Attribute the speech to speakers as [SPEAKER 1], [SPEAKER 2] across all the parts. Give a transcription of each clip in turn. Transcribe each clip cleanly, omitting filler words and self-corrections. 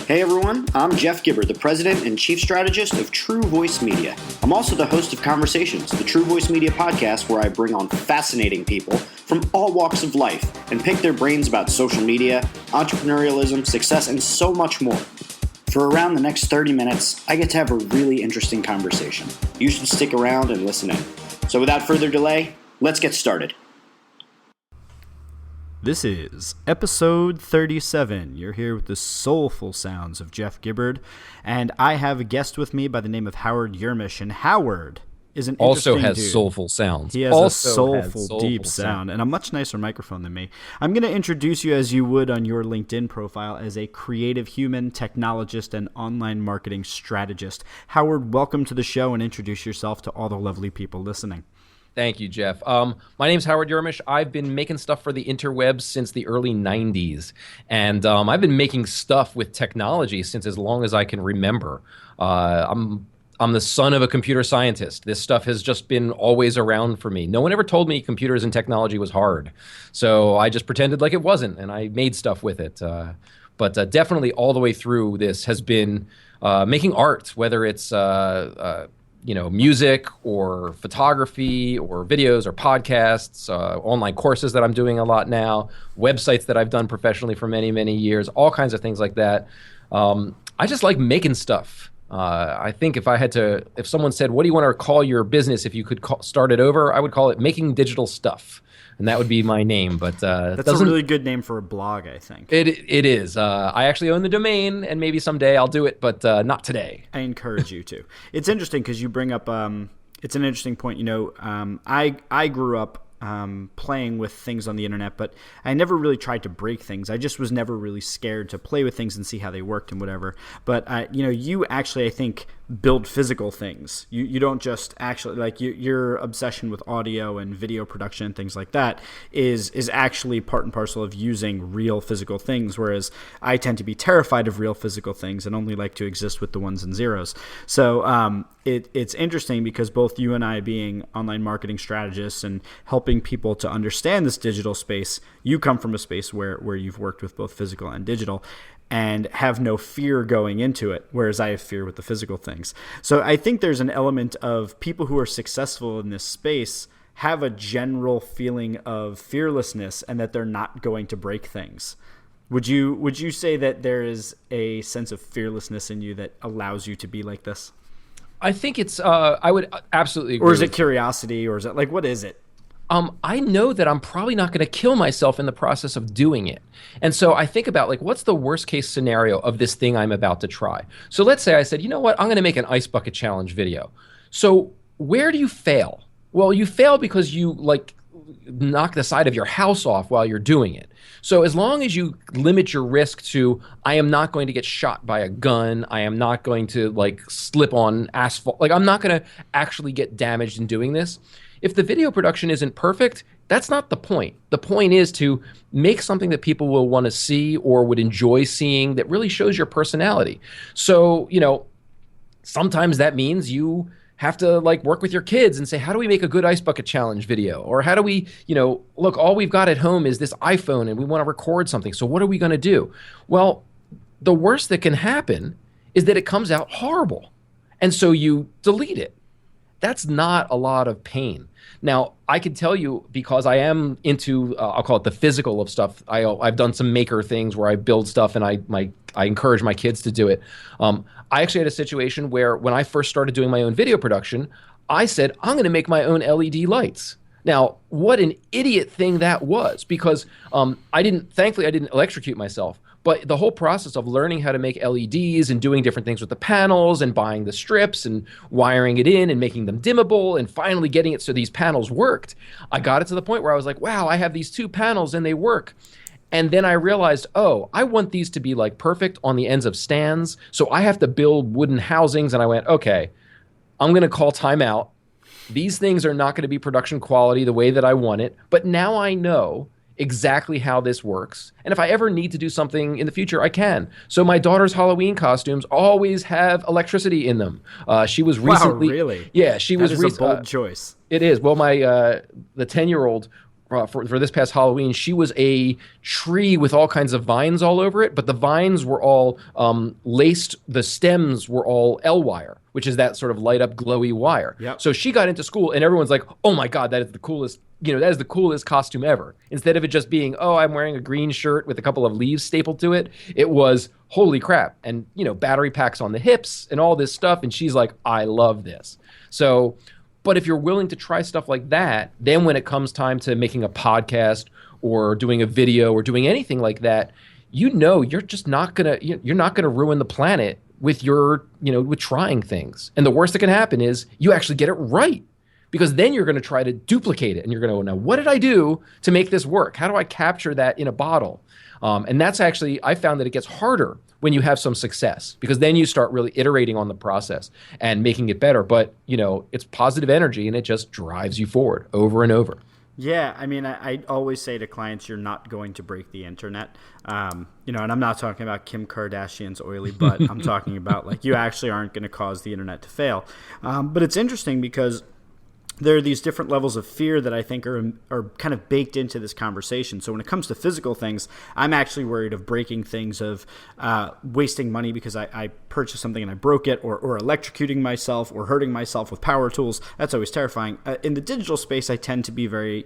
[SPEAKER 1] Hey everyone, I'm Jeff Gibbard, the President and Chief Strategist of True Voice Media. I'm also the host of Conversations, the True Voice Media podcast where I bring on fascinating people from all walks of life and pick their brains about social media, entrepreneurialism, success, and so much more. For around the next 30 minutes, I get to have a really interesting conversation. You should stick around and listen in. So without further delay, let's get started.
[SPEAKER 2] This is episode 37. You're here with the soulful sounds of Jeff Gibbard, and I have a guest with me by the name of Howard Yermish, and Howard is an
[SPEAKER 3] also
[SPEAKER 2] interesting
[SPEAKER 3] has
[SPEAKER 2] dude.
[SPEAKER 3] Soulful sounds.
[SPEAKER 2] He has a soulful, deep sound, and a much nicer microphone than me. I'm going to introduce you as you would on your LinkedIn profile as a creative human, technologist, and online marketing strategist. Howard, welcome to the show, and introduce yourself to all the lovely people listening.
[SPEAKER 3] Thank you, Jeff. My name's Howard Yermish. I've been making stuff for the interwebs since the early 90s. And I've been making stuff with technology since as long as I can remember. I'm the son of a computer scientist. This stuff has just been always around for me. No one ever told me computers and technology was hard. So I just pretended like it wasn't, and I made stuff with it. But definitely all the way through this has been making art, whether it's music or photography or videos or podcasts, online courses that I'm doing a lot now, websites that I've done professionally for many, many years, all kinds of things like that. I just like making stuff. I think if someone said, what do you want to call your business if you could start it over, I would call it Making Digital Stuff. And that would be my name, but
[SPEAKER 2] that's a really good name for a blog, I think.
[SPEAKER 3] It is. I actually own the domain, and maybe someday I'll do it, but not today.
[SPEAKER 2] I encourage you to. It's interesting because you bring up. It's an interesting point. I grew up playing with things on the internet, but I never really tried to break things. I just was never really scared to play with things and see how they worked and whatever. But you actually, I think, build physical things. You don't just actually your obsession with audio and video production and things like that is actually part and parcel of using real physical things, whereas I tend to be terrified of real physical things and only like to exist with the ones and zeros. So it's interesting because both you and I, being online marketing strategists and helping people to understand this digital space, you come from a space where you've worked with both physical and digital and have no fear going into it, whereas I have fear with the physical things. So I think there's an element of people who are successful in this space have a general feeling of fearlessness and that they're not going to break things. Would you say that there is a sense of fearlessness in you that allows you to be like this?
[SPEAKER 3] I think it's, I would absolutely agree.
[SPEAKER 2] Or is it curiosity, or is it what is it?
[SPEAKER 3] I know that I'm probably not going to kill myself in the process of doing it. And so I think about what's the worst case scenario of this thing I'm about to try? So let's say I said, you know what, I'm going to make an ice bucket challenge video. So where do you fail? Well, you fail because you knock the side of your house off while you're doing it. So as long as you limit your risk to, I am not going to get shot by a gun, I am not going to slip on asphalt, I'm not going to actually get damaged in doing this. If the video production isn't perfect, that's not the point. The point is to make something that people will want to see or would enjoy seeing that really shows your personality. So, sometimes that means you have to work with your kids and say, how do we make a good ice bucket challenge video? Or how do we, look, all we've got at home is this iPhone and we want to record something. So what are we going to do? Well, the worst that can happen is that it comes out horrible. And so you delete it. That's not a lot of pain. Now, I can tell you, because I am into, I'll call it the physical of stuff. I've done some maker things where I build stuff and I encourage my kids to do it. I actually had a situation where when I first started doing my own video production, I said, I'm going to make my own LED lights. Now, what an idiot thing that was, because thankfully I didn't electrocute myself. But the whole process of learning how to make LEDs and doing different things with the panels and buying the strips and wiring it in and making them dimmable and finally getting it so these panels worked, I got it to the point where I was like, wow, I have these two panels and they work. And then I realized, I want these to be perfect on the ends of stands. So I have to build wooden housings. And I went, okay, I'm going to call timeout. These things are not going to be production quality the way that I want it. But now I know exactly how this works. And if I ever need to do something in the future, I can. So my daughter's Halloween costumes always have electricity in them. She was recently...
[SPEAKER 2] Wow, really?
[SPEAKER 3] Yeah, she was...
[SPEAKER 2] That is a bold choice.
[SPEAKER 3] It is. Well, the 10-year-old for this past Halloween, she was a tree with all kinds of vines all over it, but the vines were all laced. The stems were all L-wire, which is that sort of light up glowy wire.
[SPEAKER 2] Yep.
[SPEAKER 3] So she got into school and everyone's like, oh my God, that is the coolest, that is the coolest costume ever. Instead of it just being, oh, I'm wearing a green shirt with a couple of leaves stapled to it, it was, holy crap. And, battery packs on the hips and all this stuff. And she's like, I love this. So, but if you're willing to try stuff like that, then when it comes time to making a podcast or doing a video or doing anything like that, you're just not you're not gonna ruin the planet with with trying things. And the worst that can happen is you actually get it right, because then you're gonna try to duplicate it and you're gonna go, now what did I do to make this work? How do I capture that in a bottle? And that's actually, I found that it gets harder when you have some success, because then you start really iterating on the process and making it better. But, it's positive energy and it just drives you forward over and over.
[SPEAKER 2] Yeah, I mean, I always say to clients, you're not going to break the internet. And I'm not talking about Kim Kardashian's oily butt. I'm talking about you actually aren't going to cause the internet to fail. But it's interesting because there are these different levels of fear that I think are kind of baked into this conversation. So when it comes to physical things, I'm actually worried of breaking things, of wasting money because I purchased something and I broke it, or electrocuting myself or hurting myself with power tools. That's always terrifying. In the digital space, I tend to be very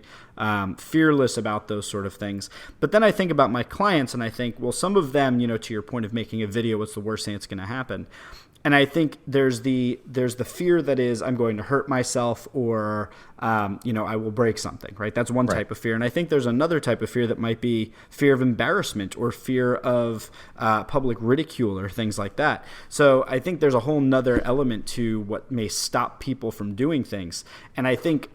[SPEAKER 2] fearless about those sort of things. But then I think about my clients and I think, well, some of them, to your point of making a video, what's the worst thing that's going to happen? And I think there's the fear that is, I'm going to hurt myself, or I will break something, right? That's one type of fear. And I think there's another type of fear that might be fear of embarrassment or fear of public ridicule or things like that. So I think there's a whole nother element to what may stop people from doing things. And I think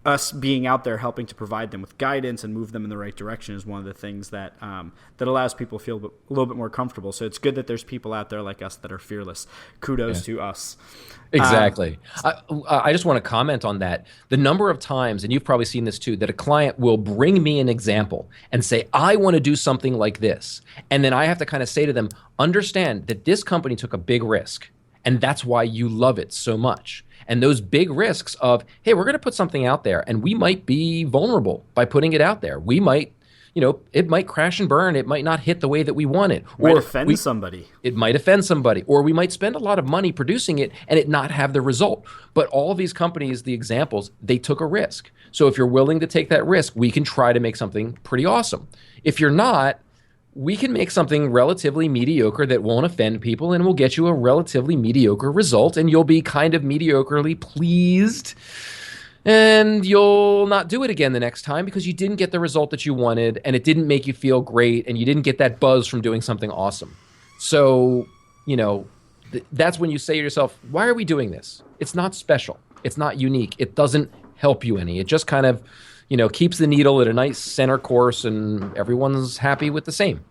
[SPEAKER 2] us being out there helping to provide them with guidance and move them in the right direction is one of the things that that allows people to feel a little bit more comfortable. So it's good that there's people out there like us that are fearless. Kudos to us.
[SPEAKER 3] Exactly. I just want to comment on that. The number of times, and you've probably seen this too, that a client will bring me an example and say, I want to do something like this. And then I have to kind of say to them, understand that this company took a big risk, and that's why you love it so much. And those big risks of, hey, we're going to put something out there and we might be vulnerable by putting it out there. We might, it might crash and burn. It might not hit the way that we want it.
[SPEAKER 2] Might offend somebody.
[SPEAKER 3] It might offend somebody. Or we might spend a lot of money producing it and it not have the result. But all of these companies, the examples, they took a risk. So if you're willing to take that risk, we can try to make something pretty awesome. If you're not, we can make something relatively mediocre that won't offend people and will get you a relatively mediocre result, and you'll be kind of mediocrely pleased, and you'll not do it again the next time because you didn't get the result that you wanted and it didn't make you feel great and you didn't get that buzz from doing something awesome. So, that's when you say to yourself, why are we doing this? It's not special. It's not unique. It doesn't help you any. It just kind of keeps the needle at a nice center course and everyone's happy with the same.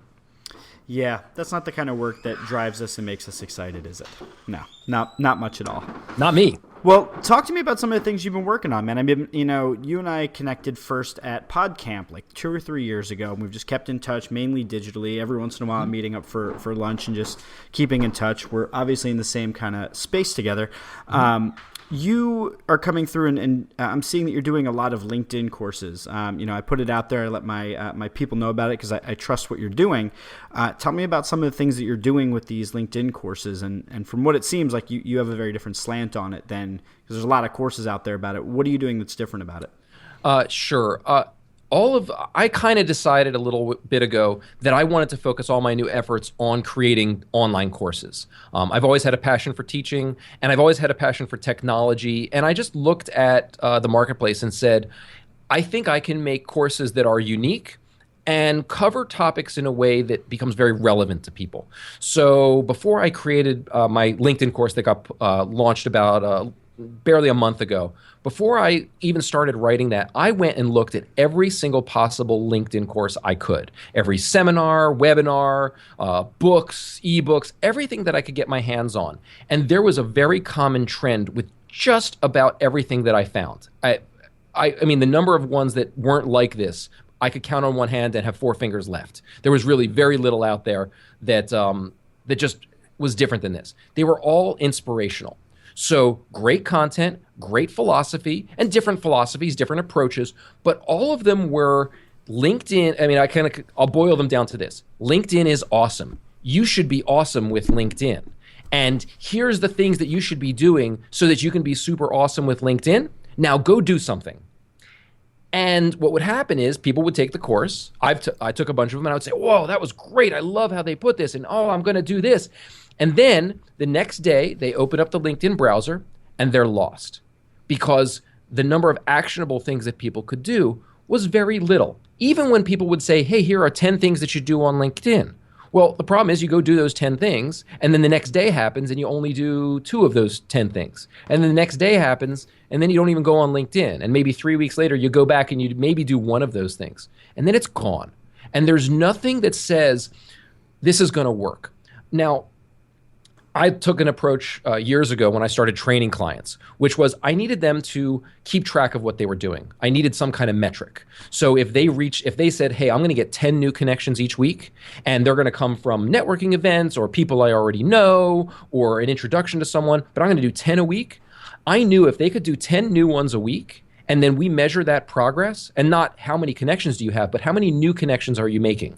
[SPEAKER 2] Yeah, that's not the kind of work that drives us and makes us excited, is it? No, not much at all.
[SPEAKER 3] Not me.
[SPEAKER 2] Well, talk to me about some of the things you've been working on, man. I mean, you and I connected first at PodCamp like 2 or 3 years ago, and we've just kept in touch, mainly digitally. Every once in a while, I'm meeting up for lunch and just keeping in touch. We're obviously in the same kind of space together. You are coming through, and I'm seeing that you're doing a lot of LinkedIn courses. I put it out there. I let my people know about it because I trust what you're doing. Tell me about some of the things that you're doing with these LinkedIn courses. And from what it seems like, you have a very different slant on it than, because there's a lot of courses out there about it. What are you doing that's different about it?
[SPEAKER 3] Sure. I kind of decided a little bit ago that I wanted to focus all my new efforts on creating online courses. I've always had a passion for teaching, and I've always had a passion for technology. And I just looked at the marketplace and said, I think I can make courses that are unique and cover topics in a way that becomes very relevant to people. So before I created my LinkedIn course that got launched about barely a month ago, before I even started writing that, I went and looked at every single possible LinkedIn course I could. Every seminar, webinar, books, ebooks, everything that I could get my hands on. And there was a very common trend with just about everything that I found. I mean, the number of ones that weren't like this, I could count on one hand and have 4 fingers left. There was really very little out there that just was different than this. They were all inspirational. So great content, great philosophy, and different philosophies, different approaches, but all of them were LinkedIn. I mean, I'll boil them down to this. LinkedIn is awesome. You should be awesome with LinkedIn. And here's the things that you should be doing so that you can be super awesome with LinkedIn. Now go do something. And what would happen is people would take the course. I took a bunch of them and I would say, whoa, that was great. I love how they put this. And oh, I'm going to do this. And then the next day they open up the LinkedIn browser and they're lost because the number of actionable things that people could do was very little. Even when people would say, hey, here are 10 things that you do on LinkedIn. Well, the problem is you go do those 10 things, and then the next day happens, and you only do 2 of those 10 things. And then the next day happens, and then you don't even go on LinkedIn. And maybe 3 weeks later, you go back and you maybe do 1 of those things. And then it's gone. And there's nothing that says this is going to work. Now, I took an approach years ago when I started training clients, which was I needed them to keep track of what they were doing. I needed some kind of metric. So if they said, hey, I'm going to get 10 new connections each week, and they're going to come from networking events or people I already know or an introduction to someone, but I'm going to do 10 a week, I knew if they could do 10 new ones a week, and then we measure that progress, and not how many connections do you have, but how many new connections are you making?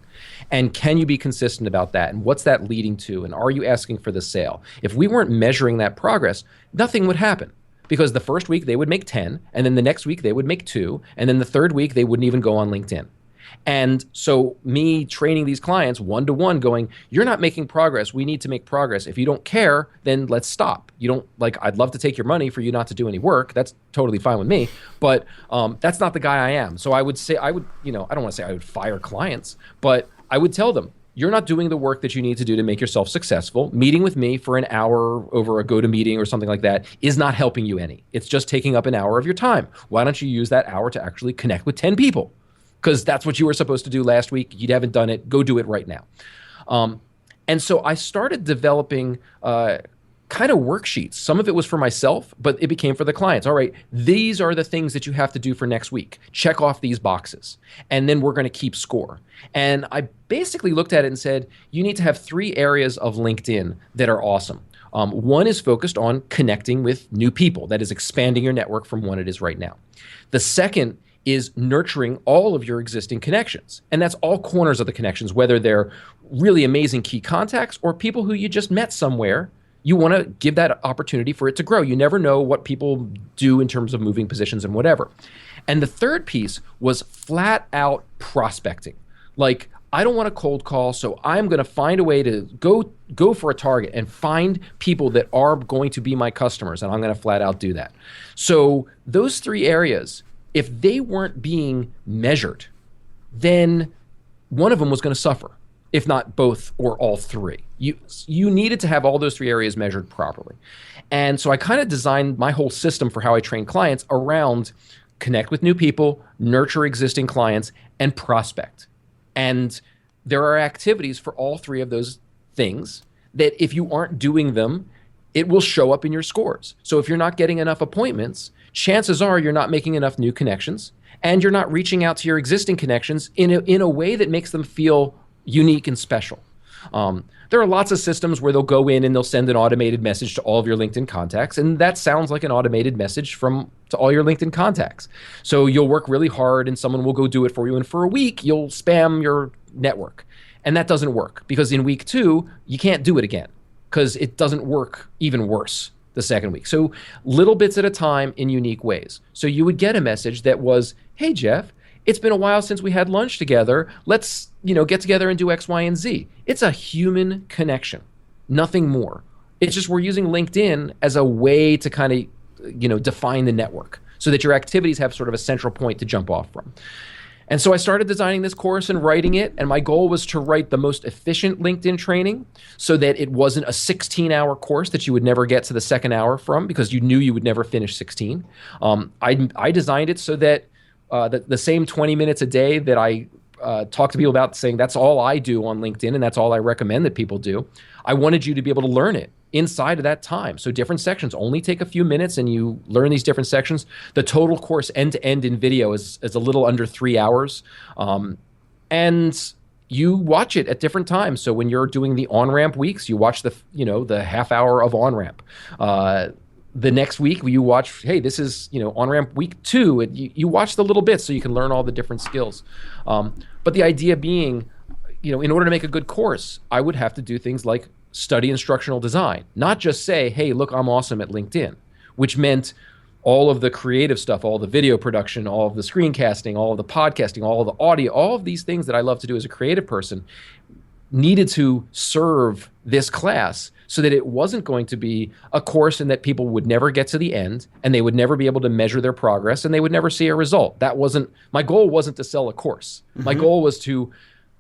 [SPEAKER 3] And can you be consistent about that? And what's that leading to? And are you asking for the sale? If we weren't measuring that progress, nothing would happen. Because the first week they would make 10, and then the next week they would make 2, and then the third week they wouldn't even go on LinkedIn. And so me training these clients one-to-one going, you're not making progress. We need to make progress. If you don't care, then let's stop. You don't I'd love to take your money for you not to do any work. That's totally fine with me. But that's not the guy I am. So I would say, I don't want to say I would fire clients, but I would tell them, you're not doing the work that you need to do to make yourself successful. Meeting with me for an hour over a GoToMeeting or something like that is not helping you any. It's just taking up an hour of your time. Why don't you use that hour to actually connect with 10 people? Because that's what you were supposed to do last week. You haven't done it. Go do it right now. And so I started developing kind of worksheets. Some of it was for myself, but it became for the clients. All right, these are the things that you have to do for next week. Check off these boxes. And then we're going to keep score. And I basically looked at it and said, you need to have 3 areas of LinkedIn that are awesome. One is focused on connecting with new people. That is expanding your network from what it is right now. The second is nurturing all of your existing connections. And that's all corners of the connections, whether they're really amazing key contacts or people who you just met somewhere. You want to give that opportunity for it to grow. You never know what people do in terms of moving positions and whatever. And the third piece was flat out prospecting. Like, I don't want to cold call, so I'm going to find a way to go for a target and find people that are going to be my customers, and I'm going to flat out do that. So those 3 areas, if they weren't being measured, then one of them was going to suffer, if not both or all 3. You needed to have all those 3 areas measured properly. And so I kind of designed my whole system for how I train clients around connect with new people, nurture existing clients, and prospect. And there are activities for all 3 of those things that if you aren't doing them, it will show up in your scores. So if you're not getting enough appointments, chances are you're not making enough new connections, and you're not reaching out to your existing connections in a way that makes them feel unique and special. There are lots of systems where they'll go in and they'll send an automated message to all of your LinkedIn contacts, and that sounds like an automated message to all your LinkedIn contacts. So you'll work really hard and someone will go do it for you, and for a week you'll spam your network. And that doesn't work, because in week 2, you can't do it again, because it doesn't work even worse the second week. So little bits at a time in unique ways. So you would get a message that was, hey, Jeff, it's been a while since we had lunch together. Let's, get together and do X, Y, and Z. It's a human connection, nothing more. It's just we're using LinkedIn as a way to kind of, define the network so that your activities have sort of a central point to jump off from. And so I started designing this course and writing it, and my goal was to write the most efficient LinkedIn training so that it wasn't a 16-hour course that you would never get to the second hour from, because you knew you would never finish 16. I designed it so that the same 20 minutes a day that I talk to people about, saying that's all I do on LinkedIn and that's all I recommend that people do, I wanted you to be able to learn it inside of that time. So different sections only take a few minutes, and you learn these different sections. The total course end to end in video is a little under 3 hours. And you watch it at different times. So when you're doing the on-ramp weeks, you watch the half hour of on-ramp. the next week you watch, hey, this is, on-ramp week 2, and you watch the little bits so you can learn all the different skills. But the idea being, in order to make a good course, I would have to do things like study instructional design, not just say, hey, look, I'm awesome at LinkedIn, which meant all of the creative stuff, all the video production, all of the screencasting, all of the podcasting, all of the audio, all of these things that I love to do as a creative person needed to serve this class, so that it wasn't going to be a course and that people would never get to the end and they would never be able to measure their progress and they would never see a result. My goal wasn't to sell a course. Mm-hmm. My goal was to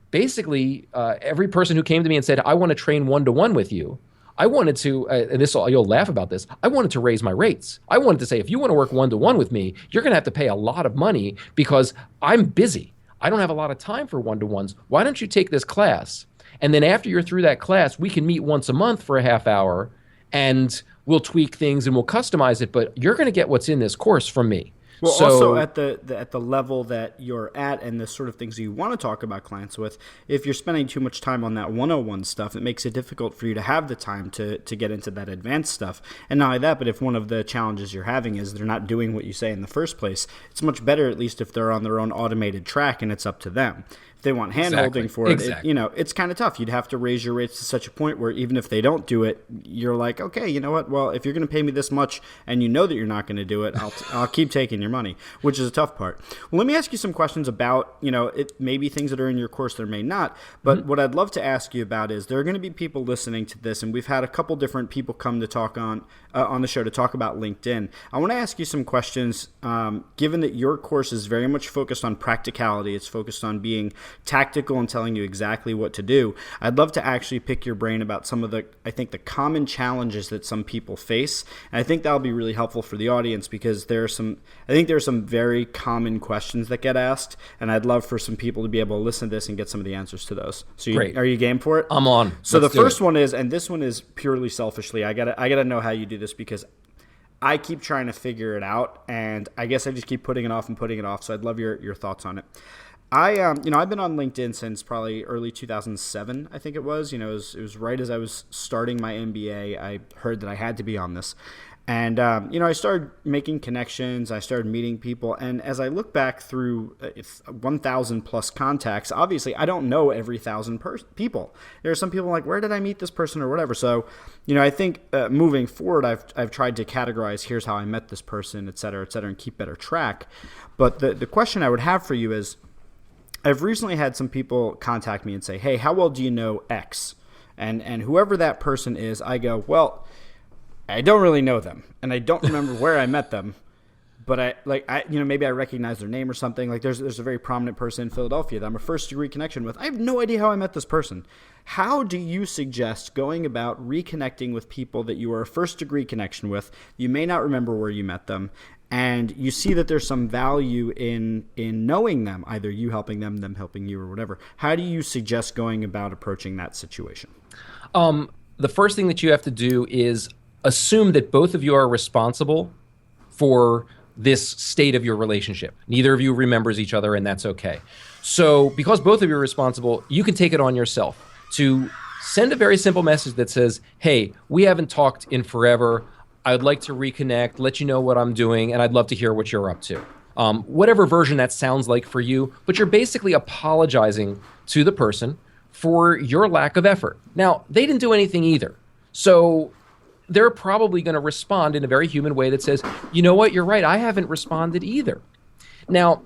[SPEAKER 3] basically, every person who came to me and said, I want to train one-to-one with you, I wanted to, and you'll laugh about this, I wanted to raise my rates. I wanted to say, if you want to work one-to-one with me, you're going to have to pay a lot of money because I'm busy. I don't have a lot of time for one-to-ones. Why don't you take this class? And then after you're through that class, we can meet once a month for a half hour and we'll tweak things and we'll customize it, but you're going to get what's in this course from me.
[SPEAKER 2] Well, also at the level that you're at and the sort of things you want to talk about clients with, if you're spending too much time on that 101 stuff, it makes it difficult for you to have the time to get into that advanced stuff. And not only that, but if one of the challenges you're having is they're not doing what you say in the first place, it's much better at least if they're on their own automated track and it's up to them. If they want hand-holding for it, it's kind of tough. You'd have to raise your rates to such a point where even if they don't do it, you're like, okay, you know what? Well, if you're going to pay me this much and you know that you're not going to do it, I'll keep taking your money, which is a tough part. Well, let me ask you some questions about, it maybe things that are in your course, there may not. But what I'd love to ask you about is there are going to be people listening to this, and we've had a couple different people come to talk on the show to talk about LinkedIn. I want to ask you some questions, given that your course is very much focused on practicality. It's focused on being tactical and telling you exactly what to do. I'd love to actually pick your brain about some of the common challenges that some people face. And I think that'll be really helpful for the audience because there are some very common questions that get asked, and I'd love for some people to be able to listen to this and get some of the answers to those. So are you game for it?
[SPEAKER 3] I'm on.
[SPEAKER 2] So the first one is, and this one is purely selfishly, I gotta know how you do this because I keep trying to figure it out, and I guess I just keep putting it off. So I'd love your thoughts on it. I've been on LinkedIn since probably early 2007, I think it was. It was right as I was starting my MBA. I heard that I had to be on this. And, I started making connections. I started meeting people. And as I look back through 1,000 plus contacts, obviously I don't know every 1,000 people. There are some people like, where did I meet this person or whatever? So, I think moving forward, I've tried to categorize, here's how I met this person, et cetera, and keep better track. But the question I would have for you is, I've recently had some people contact me and say, hey, how well do you know X? And whoever that person is, I go, well, I don't really know them, and I don't remember where I met them, but maybe I recognize their name or something. Like there's a very prominent person in Philadelphia that I'm a first degree connection with. I have no idea how I met this person. How do you suggest going about reconnecting with people that you are a first degree connection with? You may not remember where you met them, and you see that there's some value in knowing them, either you helping them helping you, or whatever. How do you suggest going about approaching that situation?
[SPEAKER 3] The first thing that you have to do is assume that both of you are responsible for this state of your relationship. Neither of you remembers each other, and that's okay. So because both of you are responsible, you can take it on yourself to send a very simple message that says, hey, we haven't talked in forever. I'd like to reconnect, let you know what I'm doing, and I'd love to hear what you're up to. Whatever version that sounds like for you, but you're basically apologizing to the person for your lack of effort. Now, they didn't do anything either. So they're probably going to respond in a very human way that says, you know what, you're right, I haven't responded either. Now,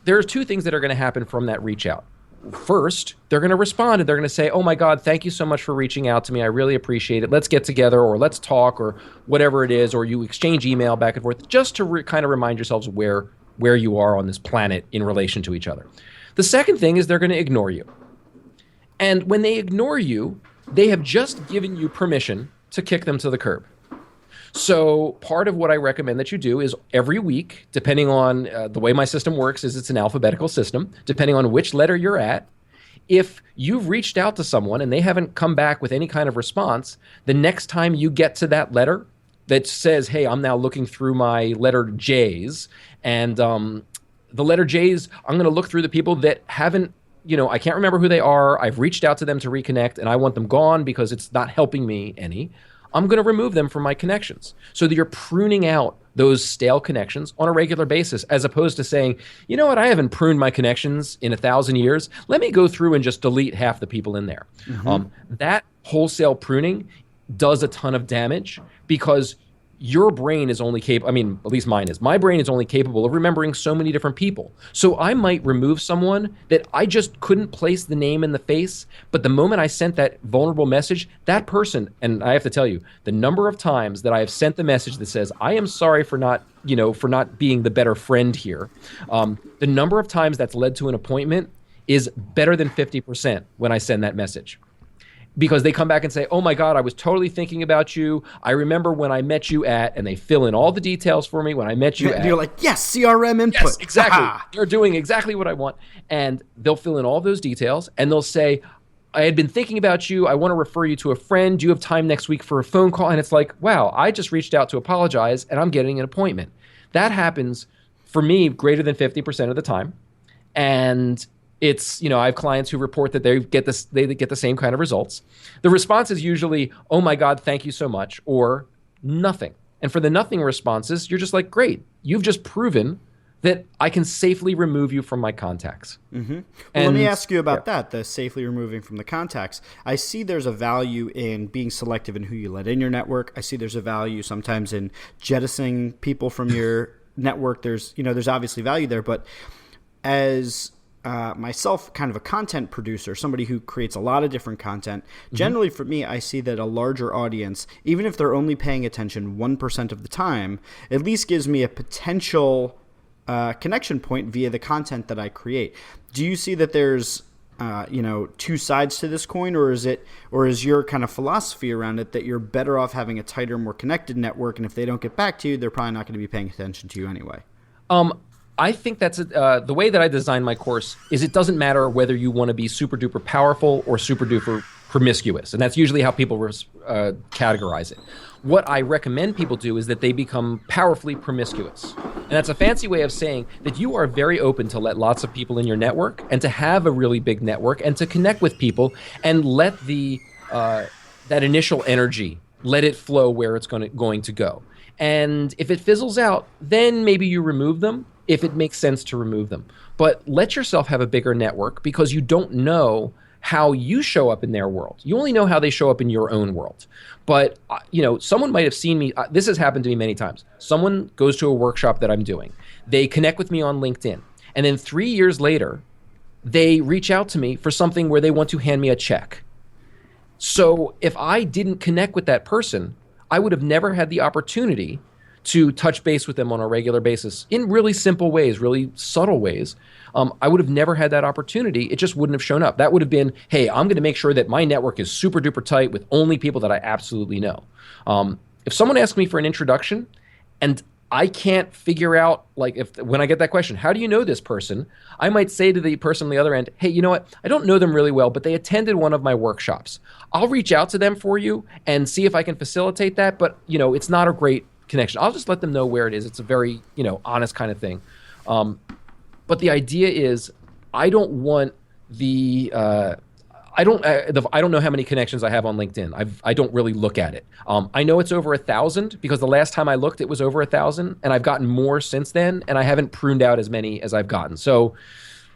[SPEAKER 3] there's two things that are going to happen from that reach out. First, they're going to respond and they're going to say, oh my God, thank you so much for reaching out to me. I really appreciate it. Let's get together, or let's talk, or whatever it is, or you exchange email back and forth, just to kind of remind yourselves where you are on this planet in relation to each other. The second thing is they're going to ignore you. And when they ignore you, they have just given you permission to kick them to the curb. So part of what I recommend that you do is every week, depending on the way my system works is it's an alphabetical system, depending on which letter you're at, if you've reached out to someone and they haven't come back with any kind of response, the next time you get to that letter that says, hey, I'm now looking through my letter J's, and the letter J's, I'm going to look through the people that haven't, I can't remember who they are. I've reached out to them to reconnect, and I want them gone because it's not helping me any. I'm going to remove them from my connections, so that you're pruning out those stale connections on a regular basis, as opposed to saying, you know what, I haven't pruned my connections in 1,000 years. Let me go through and just delete half the people in there. That wholesale pruning does a ton of damage, because your brain is only capable, I mean, at least mine is. My brain is only capable of remembering so many different people. So I might remove someone that I just couldn't place the name and the face, but the moment I sent that vulnerable message, that person, and I have to tell you, the number of times that I have sent the message that says, I am sorry for not being the better friend here, the number of times that's led to an appointment is better than 50% when I send that message. Because they come back and say, oh my God, I was totally thinking about you. I remember when I met you at, and they fill in all the details for me when I met you at.
[SPEAKER 2] And you're like, yes, CRM input.
[SPEAKER 3] Yes, exactly. You're doing exactly what I want. And they'll fill in all those details, and they'll say, I had been thinking about you. I want to refer you to a friend. Do you have time next week for a phone call? And it's like, wow, I just reached out to apologize, and I'm getting an appointment. That happens for me greater than 50% of the time. And it's, I have clients who report that they get the same kind of results. The response is usually, oh my God, thank you so much, or nothing. And for the nothing responses, you're just like, great, you've just proven that I can safely remove you from my contacts.
[SPEAKER 2] Well, let me ask you about that, the safely removing from the contacts. I see there's a value in being selective in who you let in your network. I see there's a value sometimes in jettisoning people from your network. There's obviously value there, but as myself, kind of a content producer, somebody who creates a lot of different content, generally for me, I see that a larger audience, even if they're only paying attention 1% of the time, at least gives me a potential connection point via the content that I create. Do you see that there's two sides to this coin, or is your kind of philosophy around it that you're better off having a tighter, more connected network, and if they don't get back to you, they're probably not going to be paying attention to you anyway?
[SPEAKER 3] I think that's the way that I design my course is it doesn't matter whether you want to be super duper powerful or super duper promiscuous. And that's usually how people categorize it. What I recommend people do is that they become powerfully promiscuous. And that's a fancy way of saying that you are very open to let lots of people in your network and to have a really big network and to connect with people and let that initial energy, let it flow where it's going to go. And if it fizzles out, then maybe you remove them if it makes sense to remove them. But let yourself have a bigger network, because you don't know how you show up in their world. You only know how they show up in your own world. But, someone might have seen me. This has happened to me many times. Someone goes to a workshop that I'm doing. They connect with me on LinkedIn. And then 3 years later, they reach out to me for something where they want to hand me a check. So if I didn't connect with that person, I would have never had the opportunity to touch base with them on a regular basis in really simple ways, really subtle ways. I would have never had that opportunity. It just wouldn't have shown up. That would have been, hey, I'm going to make sure that my network is super duper tight with only people that I absolutely know. If someone asks me for an introduction and I can't figure out, when I get that question, how do you know this person? I might say to the person on the other end, hey, you know what? I don't know them really well, but they attended one of my workshops. I'll reach out to them for you and see if I can facilitate that. But, it's not a great connection. I'll just let them know where it is. It's a very, honest kind of thing. But the idea is, I don't want I don't know how many connections I have on LinkedIn. I don't really look at it. I know it's over 1,000 because the last time I looked, it was over 1,000, and I've gotten more since then, and I haven't pruned out as many as I've gotten. So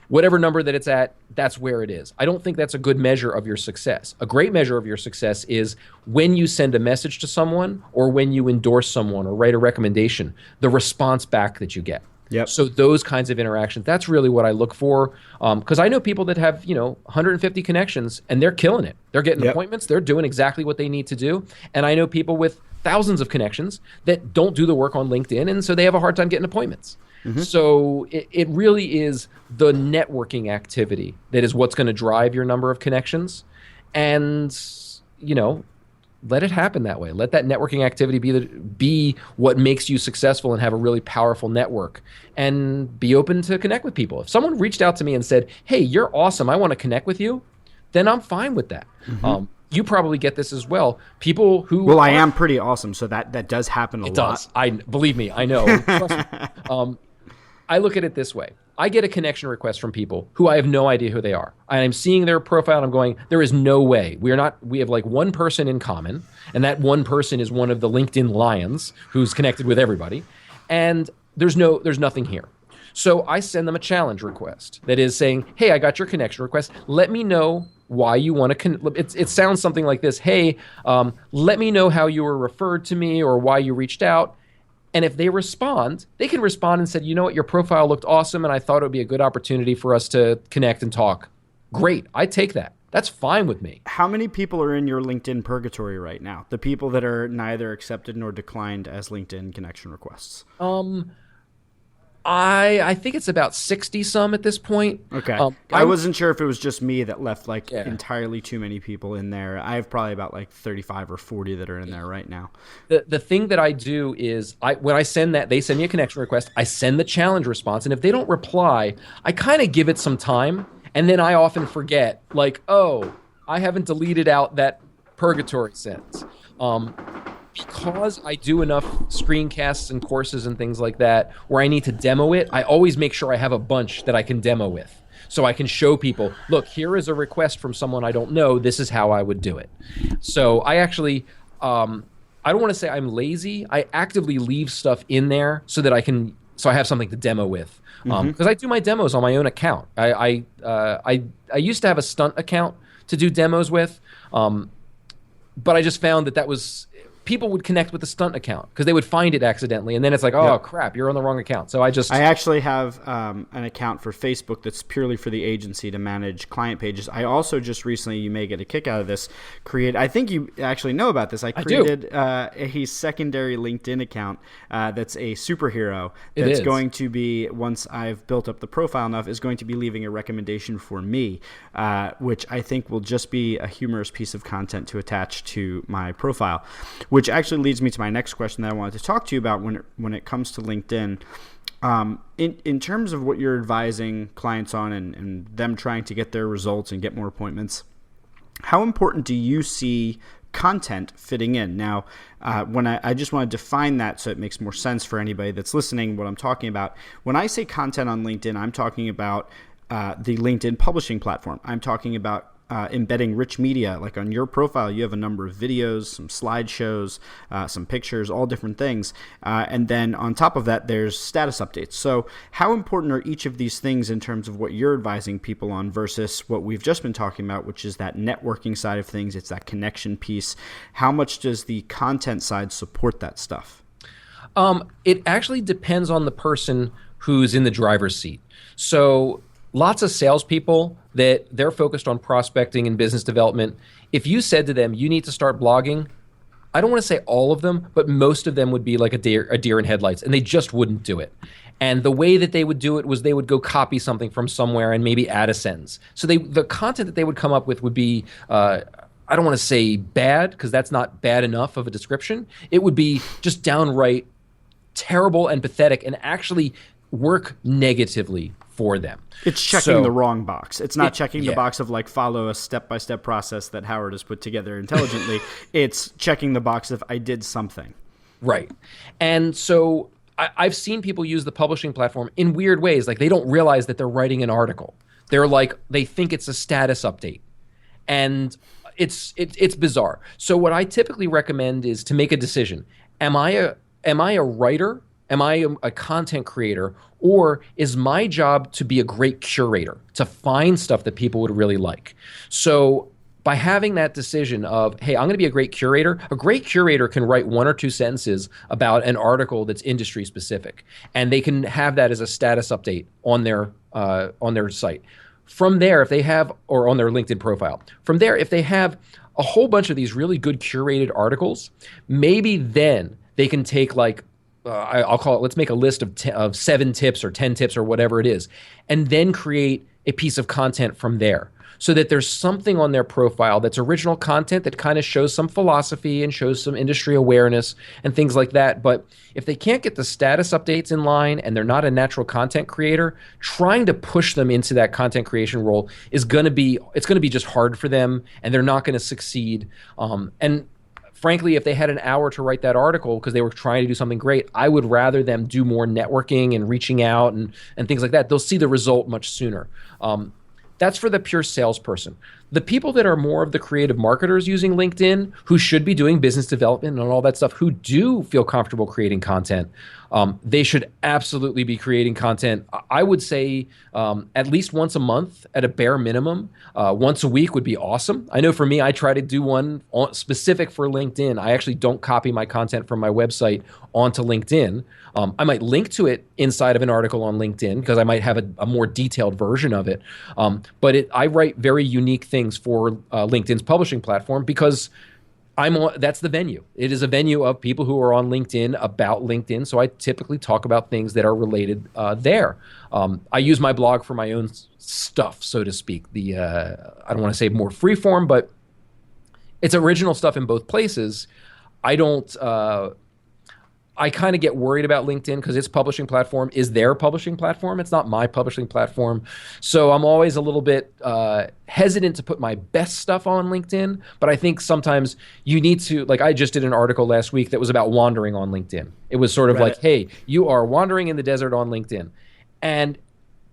[SPEAKER 3] whatever number that it's at, that's where it is. I don't think that's a good measure of your success. A great measure of your success is when you send a message to someone, or when you endorse someone or write a recommendation, the response back that you get.
[SPEAKER 2] Yep.
[SPEAKER 3] So those kinds of interactions, that's really what I look for. Because I know people that have, 150 connections and they're killing it. They're getting appointments. They're doing exactly what they need to do. And I know people with thousands of connections that don't do the work on LinkedIn. And so they have a hard time getting appointments. Mm-hmm. So it really is the networking activity that is what's going to drive your number of connections. And, let it happen that way. Let that networking activity be what makes you successful and have a really powerful network, and be open to connect with people. If someone reached out to me and said, hey, you're awesome, I want to connect with you, then I'm fine with that. Mm-hmm. You probably get this as well. People who
[SPEAKER 2] I am pretty awesome, so that does happen a lot.
[SPEAKER 3] It does. Believe me, I know. Trust me. I look at it this way. I get a connection request from people who I have no idea who they are. I'm seeing their profile and I'm going, there is no way. We have like one person in common, and that one person is one of the LinkedIn lions who's connected with everybody. And there's nothing here. So I send them a challenge request that is saying, hey, I got your connection request. Let me know why you want to it sounds something like this. Hey, let me know how you were referred to me or why you reached out. And if they respond, they can respond and say, you know what, your profile looked awesome and I thought it would be a good opportunity for us to connect and talk. Great. I take that. That's fine with me.
[SPEAKER 2] How many people are in your LinkedIn purgatory right now? The people that are neither accepted nor declined as LinkedIn connection requests.
[SPEAKER 3] I think it's about 60 some at this point.
[SPEAKER 2] Okay. I wasn't sure if it was just me that left entirely too many people in there. I have probably about like 35 or 40 that are in there right now.
[SPEAKER 3] The thing that I do is when I send that, they send me a connection request, I send the challenge response. And if they don't reply, I kind of give it some time. And then I often forget, like, oh, I haven't deleted out that purgatory sentence. Because I do enough screencasts and courses and things like that where I need to demo it, I always make sure I have a bunch that I can demo with. So I can show people, look, here is a request from someone I don't know. This is how I would do it. So I actually, I don't want to say I'm lazy. I actively leave stuff in there so that I have something to demo with. Because I do my demos on my own account. I used to have a Stunt account to do demos with, but I just found that was... people would connect with the Stunt account because they would find it accidentally. And then it's like, oh, crap, you're on the wrong account. So I actually have
[SPEAKER 2] an account for Facebook that's purely for the agency to manage client pages. I also just recently, you may get a kick out of this, I think you actually know about this. I created a secondary LinkedIn account that's a superhero that's going to be, once I've built up the profile enough, is going to be leaving a recommendation for me, which I think will just be a humorous piece of content to attach to my profile. Which actually leads me to my next question that I wanted to talk to you about when it comes to LinkedIn. In terms of what you're advising clients on and them trying to get their results and get more appointments, how important do you see content fitting in? Now, when I just want to define that so it makes more sense for anybody that's listening, what I'm talking about. When I say content on LinkedIn, I'm talking about the LinkedIn publishing platform. I'm talking about embedding rich media. Like on your profile, you have a number of videos, some slideshows, some pictures, all different things. And then on top of that, there's status updates. So how important are each of these things in terms of what you're advising people on versus what we've just been talking about, which is that networking side of things? It's that connection piece. How much does the content side support that stuff?
[SPEAKER 3] It actually depends on the person who's in the driver's seat. So lots of salespeople that they're focused on prospecting and business development. If you said to them, you need to start blogging, I don't want to say all of them, but most of them would be like a deer in headlights, and they just wouldn't do it. And the way that they would do it was they would go copy something from somewhere and maybe add a sentence. So the content that they would come up with would be, I don't want to say bad, because that's not bad enough of a description. It would be just downright terrible and pathetic and actually work negatively for them.
[SPEAKER 2] It's checking the wrong box. It's not checking the box of like follow a step-by-step process that Howard has put together intelligently. It's checking the box of I did something.
[SPEAKER 3] Right. And so I've seen people use the publishing platform in weird ways. Like they don't realize that they're writing an article. They think it's a status update. And it's bizarre. So what I typically recommend is to make a decision. Am I a writer? Am I a content creator, or is my job to be a great curator, to find stuff that people would really like? So by having that decision of, hey, I'm going to be a great curator can write one or two sentences about an article that's industry specific, and they can have that as a status update on their site. From there, if they have, or on their LinkedIn profile, from there, if they have a whole bunch of these really good curated articles, maybe then they can take like, I'll call it, let's make a list of 7 tips or 10 tips or whatever it is, and then create a piece of content from there so that there's something on their profile that's original content that kind of shows some philosophy and shows some industry awareness and things like that. But if they can't get the status updates in line and they're not a natural content creator, trying to push them into that content creation role is going to be just hard for them, and they're not going to succeed. And frankly, if they had an hour to write that article because they were trying to do something great, I would rather them do more networking and reaching out and things like that. They'll see the result much sooner. That's for the pure salesperson. The people that are more of the creative marketers using LinkedIn, who should be doing business development and all that stuff, who do feel comfortable creating content, they should absolutely be creating content. I would say at least once a month at a bare minimum. Once a week would be awesome. I know for me, I try to do one specific for LinkedIn. I actually don't copy my content from my website onto LinkedIn. I might link to it inside of an article on LinkedIn because I might have a more detailed version of it. But I write very unique things for LinkedIn's publishing platform because that's the venue. It is a venue of people who are on LinkedIn about LinkedIn. So I typically talk about things that are related there. I use my blog for my own stuff, so to speak. I don't want to say more freeform, but it's original stuff in both places. I kind of get worried about LinkedIn because its publishing platform is their publishing platform. It's not my publishing platform. So I'm always a little bit hesitant to put my best stuff on LinkedIn. But I think sometimes you need to, like I just did an article last week that was about wandering on LinkedIn. It was sort of like, hey, you are wandering in the desert on LinkedIn. And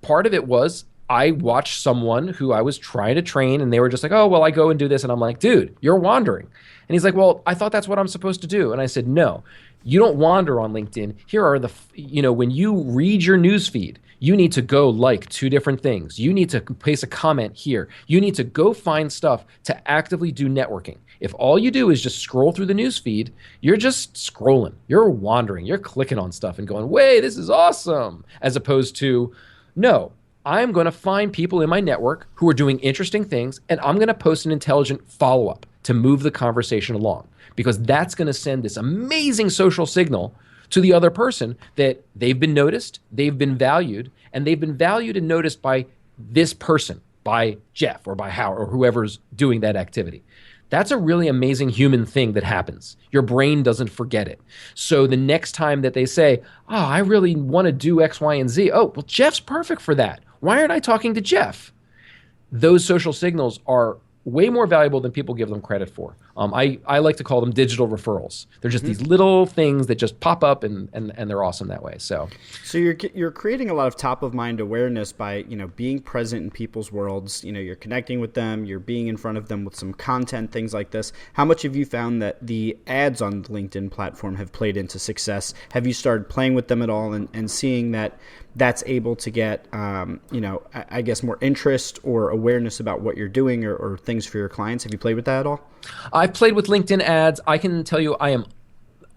[SPEAKER 3] part of it was I watched someone who I was trying to train and they were just like, oh, well, I go and do this. And I'm like, dude, you're wandering. And he's like, well, I thought that's what I'm supposed to do. And I said, no. You don't wander on LinkedIn. Here are when you read your news feed, you need to go like 2 different things. You need to place a comment here. You need to go find stuff to actively do networking. If all you do is just scroll through the news feed, you're just scrolling. You're wandering. You're clicking on stuff and going, wait, this is awesome. As opposed to, no, I'm going to find people in my network who are doing interesting things, and I'm going to post an intelligent follow-up to move the conversation along. Because that's going to send this amazing social signal to the other person that they've been noticed, they've been valued, and they've been valued and noticed by this person, by Jeff or by Howard or whoever's doing that activity. That's a really amazing human thing that happens. Your brain doesn't forget it. So the next time that they say, oh, I really want to do X, Y, and Z. Oh, well, Jeff's perfect for that. Why aren't I talking to Jeff? Those social signals are way more valuable than people give them credit for. I like to call them digital referrals. They're just these little things that just pop up and they're awesome that way. So
[SPEAKER 2] you're creating a lot of top of mind awareness by, being present in people's worlds. You're connecting with them, you're being in front of them with some content, things like this. How much have you found that the ads on the LinkedIn platform have played into success? Have you started playing with them at all and seeing that that's able to get, I guess more interest or awareness about what you're doing or things for your clients? Have you played with that at all?
[SPEAKER 3] I've played with LinkedIn ads. I can tell you I am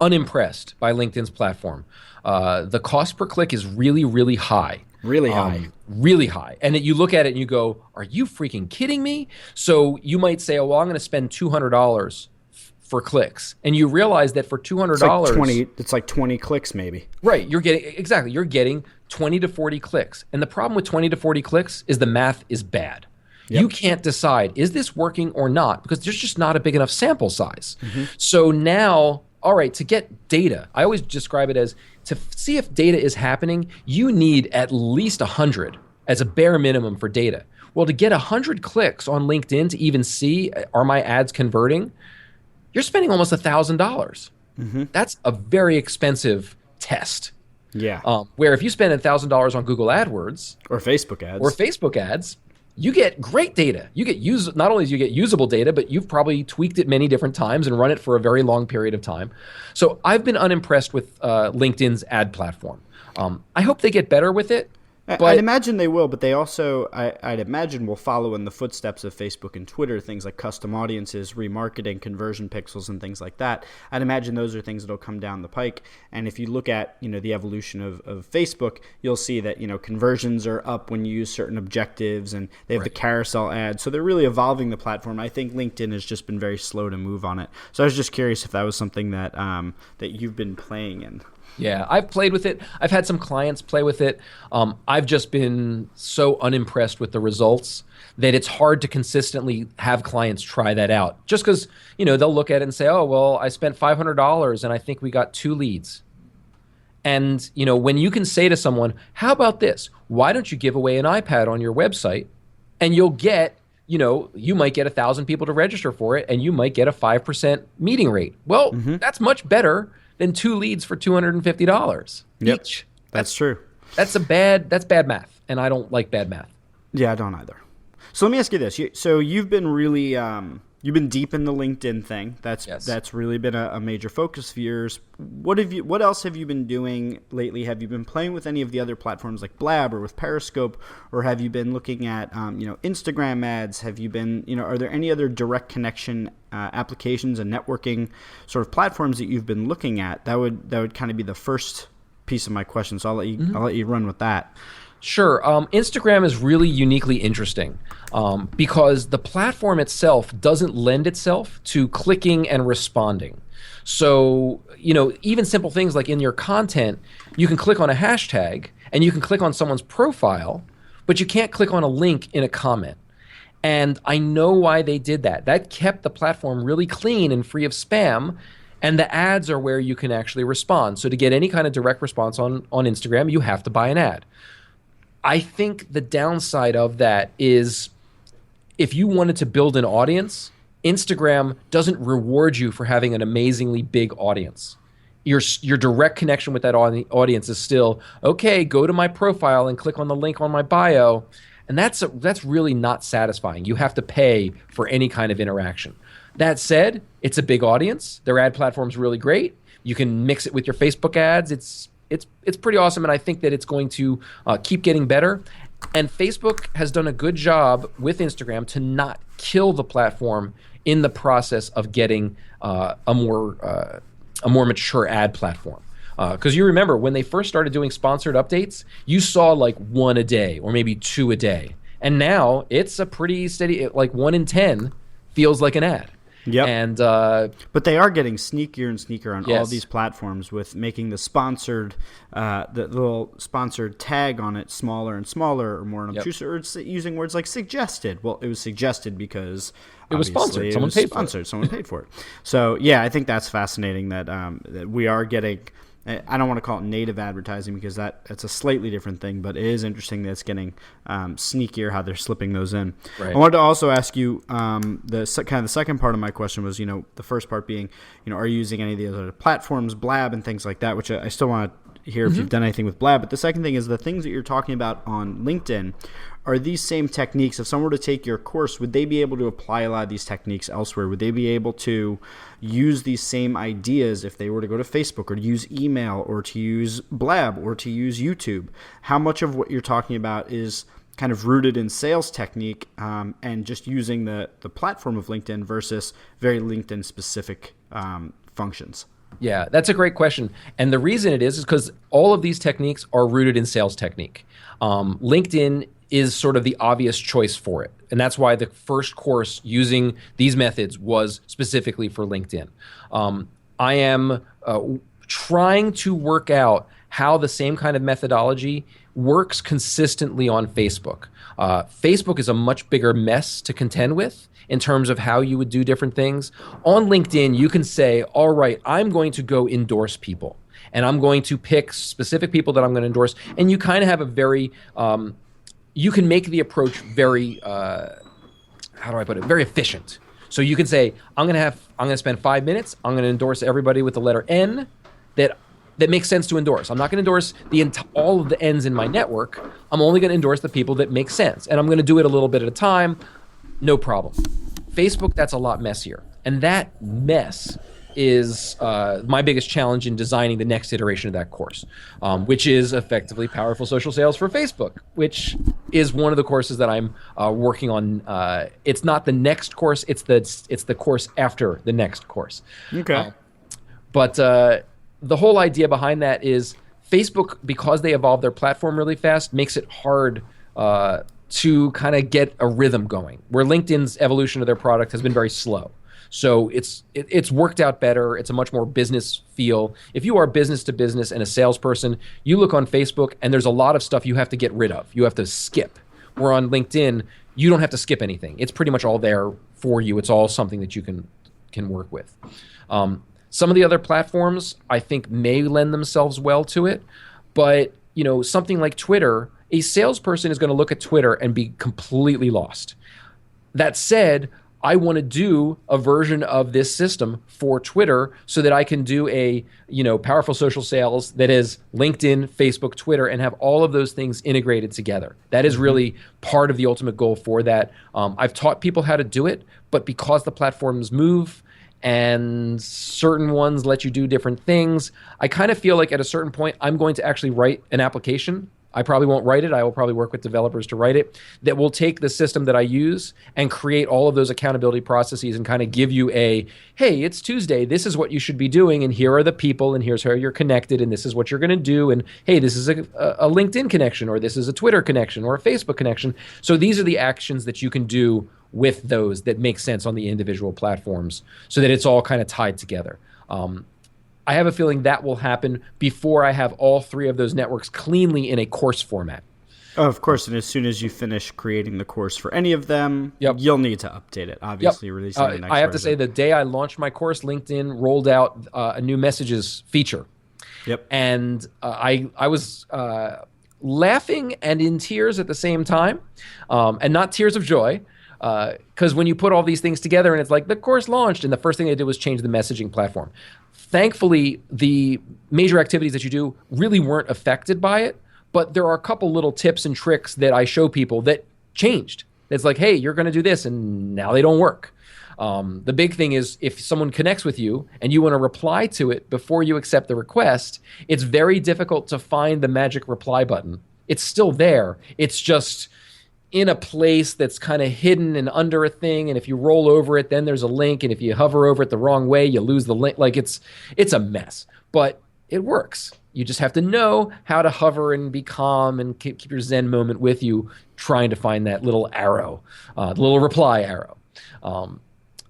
[SPEAKER 3] unimpressed by LinkedIn's platform. The cost per click is really, really high.
[SPEAKER 2] Really high.
[SPEAKER 3] Really high. And you look at it and you go, are you freaking kidding me? So you might say, oh, well, I'm going to spend $200 for clicks. And you realize that for $200,
[SPEAKER 2] it's like 20 clicks maybe.
[SPEAKER 3] Right. You're getting 20 to 40 clicks. And the problem with 20 to 40 clicks is the math is bad. Yep. You can't decide, is this working or not? Because there's just not a big enough sample size. Mm-hmm. So now, all right, to get data, I always describe it as to see if data is happening, you need at least 100 as a bare minimum for data. Well, to get 100 clicks on LinkedIn to even see, are my ads converting? You're spending almost $1,000. Mm-hmm. That's a very expensive test.
[SPEAKER 2] Yeah.
[SPEAKER 3] Where if you spend $1,000 on Google AdWords
[SPEAKER 2] or Facebook ads,
[SPEAKER 3] you get great data. You get not only do you get usable data, but you've probably tweaked it many different times and run it for a very long period of time. So I've been unimpressed with LinkedIn's ad platform. I hope they get better with it.
[SPEAKER 2] I'd imagine they will, but they also, I'd imagine, will follow in the footsteps of Facebook and Twitter, things like custom audiences, remarketing, conversion pixels, and things like that. I'd imagine those are things that will come down the pike. And if you look at, the evolution of Facebook, you'll see that, conversions are up when you use certain objectives, and they have the carousel ads. So they're really evolving the platform. I think LinkedIn has just been very slow to move on it. So I was just curious if that was something that that you've been playing in.
[SPEAKER 3] Yeah, I've played with it. I've had some clients play with it. I've just been so unimpressed with the results that it's hard to consistently have clients try that out. Just because, they'll look at it and say, oh, well, I spent $500 and I think we got 2 leads. And, when you can say to someone, how about this? Why don't you give away an iPad on your website and you'll get you might get 1,000 people to register for it, and you might get a 5% meeting rate. Well, that's much better than 2 leads for $250 each.
[SPEAKER 2] That's true.
[SPEAKER 3] That's bad math, and I don't like bad math.
[SPEAKER 2] Yeah, I don't either. So let me ask you this. So you've been really you've been deep in the LinkedIn thing. That's really been a major focus of yours. What else have you been doing lately? Have you been playing with any of the other platforms like Blab or with Periscope, or have you been looking at Instagram ads? Have you been are there any other direct connection applications and networking sort of platforms that you've been looking at? That would kind of be the first piece of my question. So I'll let you run with that.
[SPEAKER 3] Sure. Instagram is really uniquely interesting because the platform itself doesn't lend itself to clicking and responding. So, even simple things like in your content, you can click on a hashtag and you can click on someone's profile, but you can't click on a link in a comment. And I know why they did that. That kept the platform really clean and free of spam. And the ads are where you can actually respond. So to get any kind of direct response on Instagram, you have to buy an ad. I think the downside of that is if you wanted to build an audience, Instagram doesn't reward you for having an amazingly big audience. Your direct connection with that audience is still, okay, go to my profile and click on the link on my bio. And that's really not satisfying. You have to pay for any kind of interaction. That said, it's a big audience. Their ad platform's really great. You can mix it with your Facebook ads. It's pretty awesome, and I think that it's going to keep getting better. And Facebook has done a good job with Instagram to not kill the platform in the process of getting a more mature ad platform. Because you remember when they first started doing sponsored updates, you saw like 1 a day or maybe 2 a day, and now it's a pretty steady, like 1 in 10 feels like an ad.
[SPEAKER 2] Yep.
[SPEAKER 3] And
[SPEAKER 2] but they are getting sneakier and sneakier on all these platforms with making the sponsored, the little sponsored tag on it smaller and smaller or more obtrusive, or it's using words like suggested. Well, it was suggested because
[SPEAKER 3] it was sponsored. Someone paid for it.
[SPEAKER 2] So yeah, I think that's fascinating that we are getting. I don't want to call it native advertising because that's a slightly different thing, but it is interesting that it's getting sneakier how they're slipping those in.
[SPEAKER 3] Right.
[SPEAKER 2] I wanted to also ask you the second part of my question was, the first part being, are you using any of the other platforms, Blab and things like that, which I still want to hear if you've done anything with Blab. But the second thing is the things that you're talking about on LinkedIn. Are these same techniques, if someone were to take your course, would they be able to apply a lot of these techniques elsewhere? Would they be able to use these same ideas if they were to go to Facebook or to use email or to use Blab or to use YouTube? How much of what you're talking about is kind of rooted in sales technique and just using the platform of LinkedIn versus very LinkedIn-specific functions?
[SPEAKER 3] Yeah, that's a great question. And the reason it is because all of these techniques are rooted in sales technique. LinkedIn is sort of the obvious choice for it. And that's why the first course using these methods was specifically for LinkedIn. I am trying to work out how the same kind of methodology works consistently on Facebook. Facebook is a much bigger mess to contend with in terms of how you would do different things. On LinkedIn, you can say, all right, I'm going to go endorse people. And I'm going to pick specific people that I'm going to endorse. And you kind of have a very... you can make the approach very, very efficient. So you can say, I'm going to spend 5 minutes. I'm going to endorse everybody with the letter N that makes sense to endorse. I'm not going to endorse all of the N's in my network. I'm only going to endorse the people that make sense. And I'm going to do it a little bit at a time. No problem. Facebook, that's a lot messier. And that mess is my biggest challenge in designing the next iteration of that course, which is effectively Powerful Social Sales for Facebook, which is one of the courses that I'm working on. It's not the next course; it's the course after the next course.
[SPEAKER 2] Okay.
[SPEAKER 3] But the whole idea behind that is Facebook, because they evolve their platform really fast, makes it hard to kind of get a rhythm going, where LinkedIn's evolution of their product has been very slow. So it's worked out better. It's a much more business feel. If you are business to business and a salesperson, you look on Facebook and there's a lot of stuff you have to get rid of. You have to skip. Where on LinkedIn, you don't have to skip anything. It's pretty much all there for you. It's all something that you can work with. Some of the other platforms I think may lend themselves well to it, but something like Twitter, a salesperson is going to look at Twitter and be completely lost. That said, I want to do a version of this system for Twitter so that I can do a, powerful social sales that is LinkedIn, Facebook, Twitter, and have all of those things integrated together. That is really part of the ultimate goal for that. I've taught people how to do it, but because the platforms move and certain ones let you do different things, I kind of feel like at a certain point, I'm going to actually write an application. I probably won't write it. I will probably work with developers to write it that will take the system that I use and create all of those accountability processes and kind of give you hey, it's Tuesday. This is what you should be doing. And here are the people and here's how you're connected. And this is what you're going to do. And hey, this is a LinkedIn connection, or this is a Twitter connection, or a Facebook connection. So these are the actions that you can do with those that make sense on the individual platforms so that it's all kind of tied together. I have a feeling that will happen before I have all three of those networks cleanly in a course format.
[SPEAKER 2] Oh, of course. And as soon as you finish creating the course for any of them, you'll need to update it. Obviously, releasing the next
[SPEAKER 3] I have
[SPEAKER 2] version.
[SPEAKER 3] to say, the day I launched my course, LinkedIn rolled out a new messages feature.
[SPEAKER 2] Yep.
[SPEAKER 3] And I was laughing and in tears at the same time, and not tears of joy. Because when you put all these things together and it's like the course launched, and the first thing they did was change the messaging platform. Thankfully, the major activities that you do really weren't affected by it, but there are a couple little tips and tricks that I show people that changed. It's like, hey, you're going to do this, and now they don't work. The big thing is if someone connects with you and you want to reply to it before you accept the request, it's very difficult to find the magic reply button. It's still there. It's just in a place that's kind of hidden and under a thing, and if you roll over it, then there's a link, and if you hover over it the wrong way, you lose the link. Like it's a mess, but it works. You just have to know how to hover and be calm and keep your Zen moment with you, trying to find that little arrow, the little reply arrow.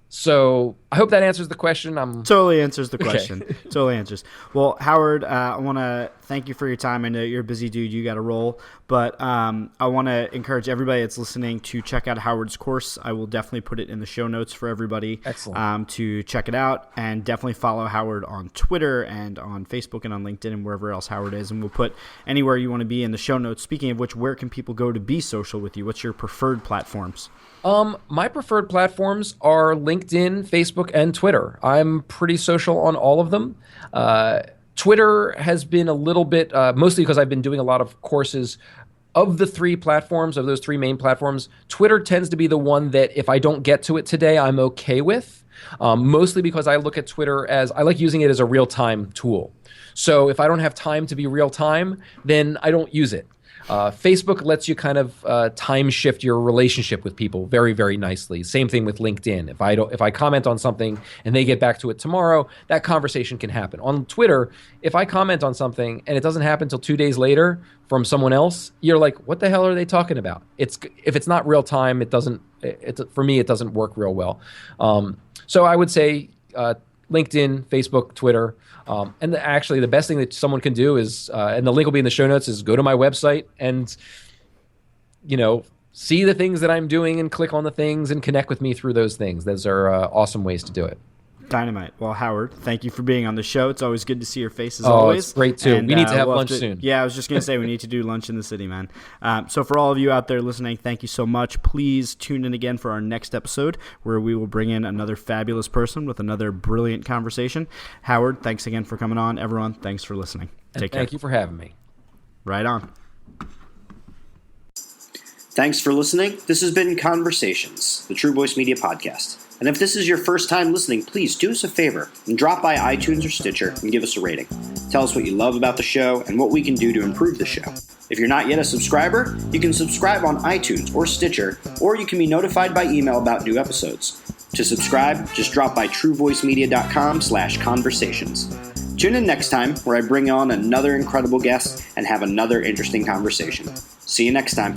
[SPEAKER 3] So I hope that answers the question.
[SPEAKER 2] Totally answers the question. Okay. Totally answers. Well, Howard, I want to thank you for your time. I know you're a busy dude. You got to roll. But I want to encourage everybody that's listening to check out Howard's course. I will definitely put it in the show notes for everybody.
[SPEAKER 3] Excellent.
[SPEAKER 2] To check it out. And definitely follow Howard on Twitter and on Facebook and on LinkedIn and wherever else Howard is. And we'll put anywhere you want to be in the show notes. Speaking of which, where can people go to be social with you? What's your preferred platforms?
[SPEAKER 3] My preferred platforms are LinkedIn, Facebook, and Twitter. I'm pretty social on all of them. Twitter has been a little bit, mostly because I've been doing a lot of courses. Of the three platforms, of those three main platforms, Twitter tends to be the one that if I don't get to it today, I'm okay with. Mostly because I look at Twitter I like using it as a real-time tool. So if I don't have time to be real-time, then I don't use it. Facebook lets you kind of time shift your relationship with people very, very nicely. Same thing with LinkedIn. If I comment on something and they get back to it tomorrow, that conversation can happen. On Twitter, if I comment on something and it doesn't happen until 2 days later from someone else, you're like, what the hell are they talking about? If it's not real time, for me, it doesn't work real well. So I would say LinkedIn, Facebook, Twitter. And actually, the best thing that someone can do is, and the link will be in the show notes, is go to my website and, see the things that I'm doing and click on the things and connect with me through those things. Those are awesome ways to do it.
[SPEAKER 2] Dynamite. Well, Howard, thank you for being on the show. It's always good to see your face as always.
[SPEAKER 3] It's great too. And, we need to have lunch soon.
[SPEAKER 2] Yeah, I was just going to say we need to do lunch in the city, man. So for all of you out there listening, thank you so much. Please tune in again for our next episode where we will bring in another fabulous person with another brilliant conversation. Howard, thanks again for coming on. Everyone, thanks for listening. Take care.
[SPEAKER 3] Thank you for having me.
[SPEAKER 2] Right on.
[SPEAKER 1] Thanks for listening. This has been Conversations, the True Voice Media podcast. And if this is your first time listening, please do us a favor and drop by iTunes or Stitcher and give us a rating. Tell us what you love about the show and what we can do to improve the show. If you're not yet a subscriber, you can subscribe on iTunes or Stitcher, or you can be notified by email about new episodes. To subscribe, just drop by truevoicemedia.com/conversations. Tune in next time where I bring on another incredible guest and have another interesting conversation. See you next time.